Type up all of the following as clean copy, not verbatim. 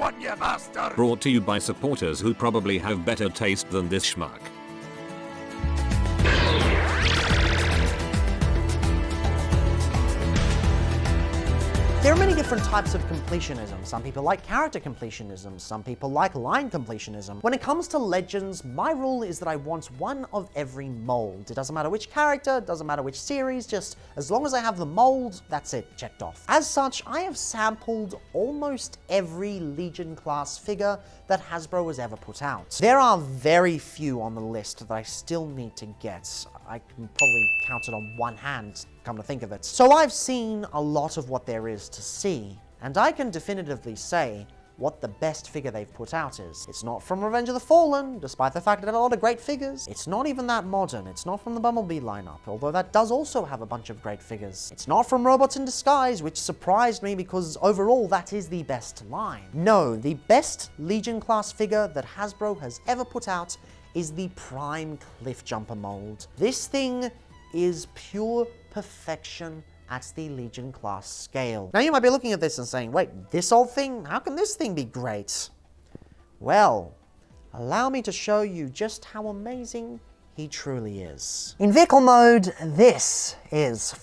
one, you bastard! Brought to you by supporters who probably have better taste than this schmuck. There are many different types of completionism. Some people like character completionism, some people like line completionism. When it comes to Legends, my rule is that I want one of every mold. It doesn't matter which character, it doesn't matter which series, just as long as I have the mold, that's it, checked off. As such, I have sampled almost every Legion class figure that Hasbro has ever put out. There are very few on the list that I still need to get. I can probably count it on one hand, come to think of it. So I've seen a lot of what there is to see, and I can definitively say what the best figure they've put out is. It's not from Revenge of the Fallen, despite the fact that it had a lot of great figures. It's not even that modern. It's not from the Bumblebee lineup, although that does also have a bunch of great figures. It's not from Robots in Disguise, which surprised me because overall that is the best line. No, the best Legion class figure that Hasbro has ever put out is the Prime Cliffjumper mold. This thing is pure perfection at the Legion class scale. Now you might be looking at this and saying, wait, this old thing? How can this thing be great? Well, allow me to show you just how amazing he truly is. In vehicle mode, this is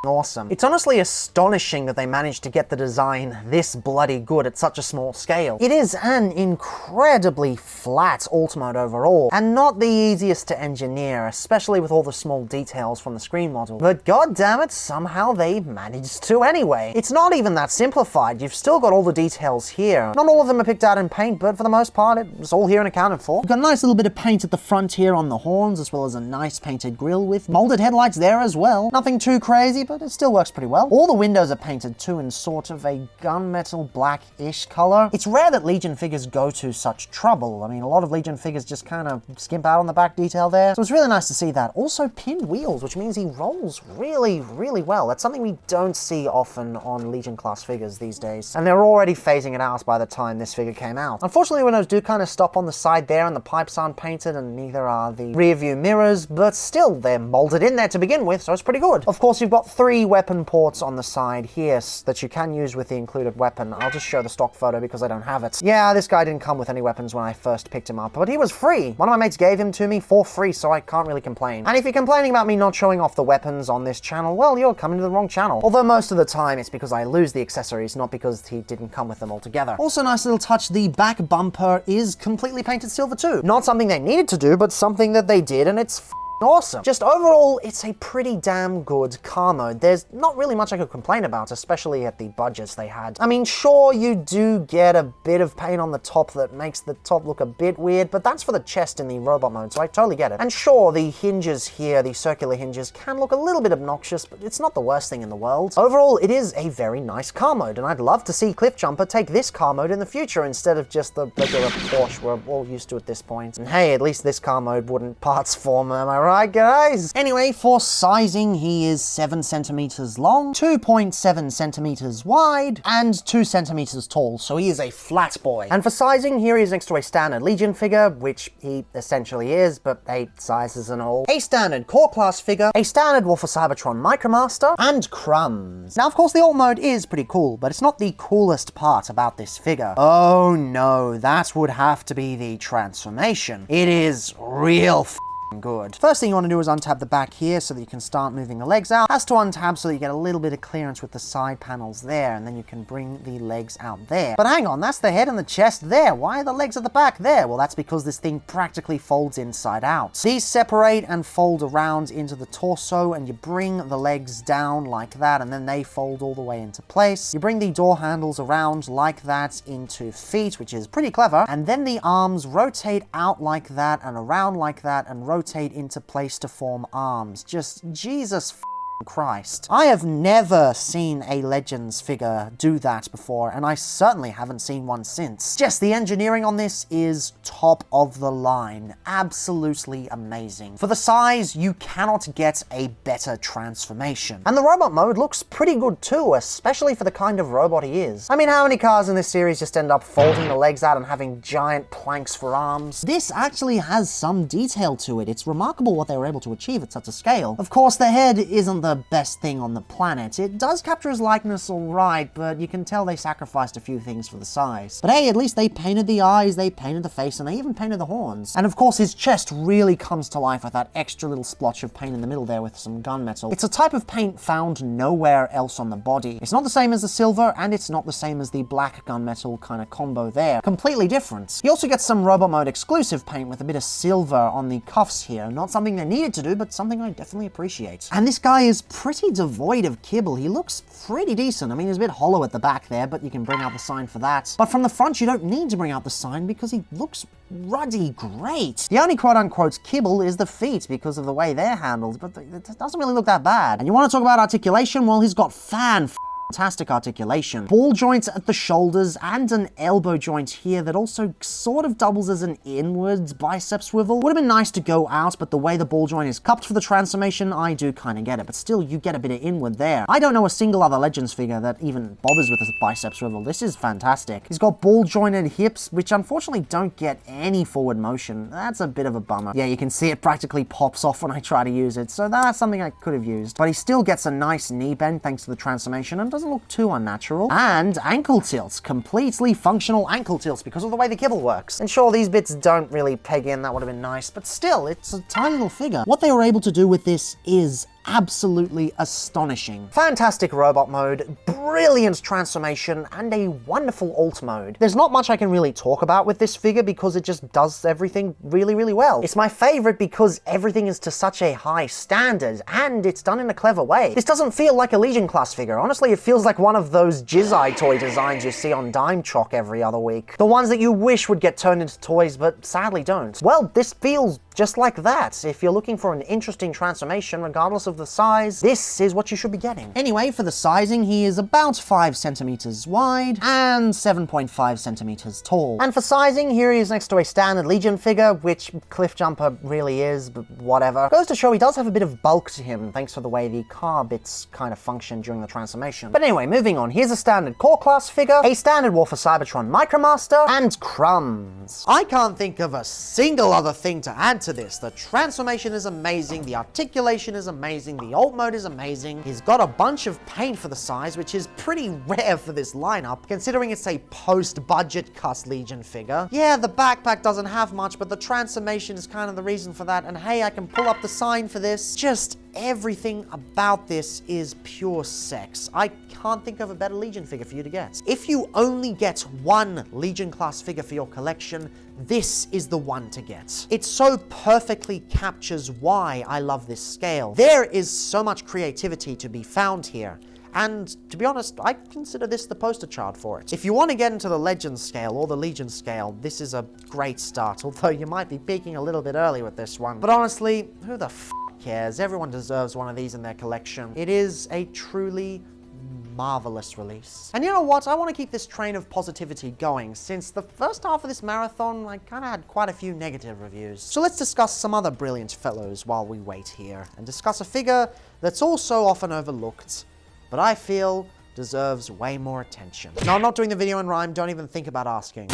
awesome. It's honestly astonishing that they managed to get the design this bloody good at such a small scale. It is an incredibly flat alt mode overall, and not the easiest to engineer, especially with all the small details from the screen model. But god damn it, somehow they managed to anyway. It's not even that simplified. You've still got all the details here. Not all of them are picked out in paint, but for the most part, it's all here and accounted for. You've got a nice little bit of paint at the front here on the horns, as well as a nice painted grille with molded headlights there as well. Nothing too crazy, but it still works pretty well. All the windows are painted too in sort of a gunmetal black-ish color. It's rare that Legion figures go to such trouble. I mean, a lot of Legion figures just kind of skimp out on the back detail there. So it's really nice to see that. Also pinned wheels, which means he rolls really, really well. That's something we don't see often on Legion class figures these days. And they're already phasing it out by the time this figure came out. Unfortunately, windows do kind of stop on the side there and the pipes aren't painted and neither are the rear view mirrors, but still, they're molded in there to begin with, so it's pretty good. Of course, you've got 3 weapon ports on the side here that you can use with the included weapon. I'll just show the stock photo because I don't have it. Yeah, this guy didn't come with any weapons when I first picked him up, but he was free. One of my mates gave him to me for free, so I can't really complain. And if you're complaining about me not showing off the weapons on this channel, well, you're coming to the wrong channel. Although most of the time it's because I lose the accessories, not because he didn't come with them altogether. Also, nice little touch, the back bumper is completely painted silver too. Not something they needed to do, but something that they did, and it's awesome. Just overall, it's a pretty damn good car mode. There's not really much I could complain about, especially at the budgets they had. I mean, sure, you do get a bit of paint on the top that makes the top look a bit weird, but that's for the chest in the robot mode, so I totally get it. And sure, the hinges here, the circular hinges, can look a little bit obnoxious, but it's not the worst thing in the world. Overall, it is a very nice car mode, and I'd love to see Cliffjumper take this car mode in the future instead of just the regular Porsche we're all used to at this point. And hey, at least this car mode wouldn't parts form, am I right, guys? Anyway, for sizing, he is 7 centimeters long, 2.7 centimeters wide, and 2 centimeters tall, so he is a flat boy. And for sizing, here he is next to a standard Legion figure, which he essentially is, but 8 sizes and all. A standard core class figure, a standard Wolf of Cybertron Micromaster, and crumbs. Now, of course, the alt mode is pretty cool, but it's not the coolest part about this figure. Oh no, that would have to be the transformation. It is real good. First thing you want to do is untab the back here so that you can start moving the legs out. Has to untab so that you get a little bit of clearance with the side panels there, and then you can bring the legs out there. But hang on, that's the head and the chest there. Why are the legs at the back there? Well, that's because this thing practically folds inside out. These separate and fold around into the torso, and you bring the legs down like that, and then they fold all the way into place. You bring the door handles around like that into feet, which is pretty clever, and then the arms rotate out like that and around like that and rotate into place to form arms. Just Jesus Christ. I have never seen a Legends figure do that before, and I certainly haven't seen one since. Just the engineering on this is top of the line. Absolutely amazing. For the size, you cannot get a better transformation. And the robot mode looks pretty good too, especially for the kind of robot he is. I mean, how many cars in this series just end up folding the legs out and having giant planks for arms? This actually has some detail to it. It's remarkable what they were able to achieve at such a scale. Of course, the head isn't the best thing on the planet. It does capture his likeness alright, but you can tell they sacrificed a few things for the size. But hey, at least they painted the eyes, they painted the face, and they even painted the horns. And of course, his chest really comes to life with that extra little splotch of paint in the middle there with some gunmetal. It's a type of paint found nowhere else on the body. It's not the same as the silver, and it's not the same as the black gunmetal kind of combo there. Completely different. You also get some robot mode exclusive paint with a bit of silver on the cuffs here. Not something they needed to do, but something I definitely appreciate. And this guy is pretty devoid of kibble. He looks pretty decent. I mean, he's a bit hollow at the back there, but you can bring out the sign for that. But from the front, you don't need to bring out the sign because he looks ruddy great. The only quote-unquote kibble is the feet because of the way they're handled, but it doesn't really look that bad. And you want to talk about articulation? Well, he's got fantastic articulation. Ball joints at the shoulders and an elbow joint here that also sort of doubles as an inwards bicep swivel. Would have been nice to go out, but the way the ball joint is cupped for the transformation, I do kind of get it. But still, you get a bit of inward there. I don't know a single other Legends figure that even bothers with a bicep swivel. This is fantastic. He's got ball jointed hips, which unfortunately don't get any forward motion. That's a bit of a bummer. Yeah, you can see it practically pops off when I try to use it, so that's something I could have used. But he still gets a nice knee bend thanks to the transformation and doesn't look too unnatural. And ankle tilts, completely functional ankle tilts because of the way the kibble works. And sure, these bits don't really peg in, that would have been nice, but still, it's a tiny little figure. What they were able to do with this is absolutely astonishing. Fantastic robot mode, brilliant transformation, and a wonderful alt mode. There's not much I can really talk about with this figure because it just does everything really, really well. It's my favorite because everything is to such a high standard, and it's done in a clever way. This doesn't feel like a Legion class figure. Honestly, it feels like one of those Jizai toy designs you see on Dime Chalk every other week. The ones that you wish would get turned into toys, but sadly don't. Well, this feels just like that. If you're looking for an interesting transformation, regardless of the size, this is what you should be getting. Anyway, for the sizing, he is about 5 centimeters wide and 7.5 centimeters tall. And for sizing, here he is next to a standard Legion figure, which Cliffjumper really is, but whatever. Goes to show he does have a bit of bulk to him, thanks to the way the car bits kind of function during the transformation. But anyway, moving on. Here's a standard core class figure, a standard War for Cybertron Micromaster, and crumbs. I can't think of a single other thing to add to this. The transformation is amazing, the articulation is amazing, the alt mode is amazing. He's got a bunch of paint for the size, which is pretty rare for this lineup, considering it's a post-budget cuss Legion figure. Yeah, the backpack doesn't have much, but the transformation is kind of the reason for that, and hey, I can pull up the sign for this. Just everything about this is pure sex. I can't think of a better Legion figure for you to get. If you only get one Legion class figure for your collection, this is the one to get. It so perfectly captures why I love this scale. There is so much creativity to be found here. And to be honest, I consider this the poster child for it. If you want to get into the Legend scale or the Legion scale, this is a great start, although you might be peaking a little bit early with this one. But honestly, who the f cares? Everyone deserves one of these in their collection. It is a truly marvelous release. And you know what? I want to keep this train of positivity going. Since the first half of this marathon, I kind of had quite a few negative reviews. So let's discuss some other brilliant fellows while we wait here, and discuss a figure that's also often overlooked, but I feel deserves way more attention. No, I'm not doing the video in rhyme, don't even think about asking.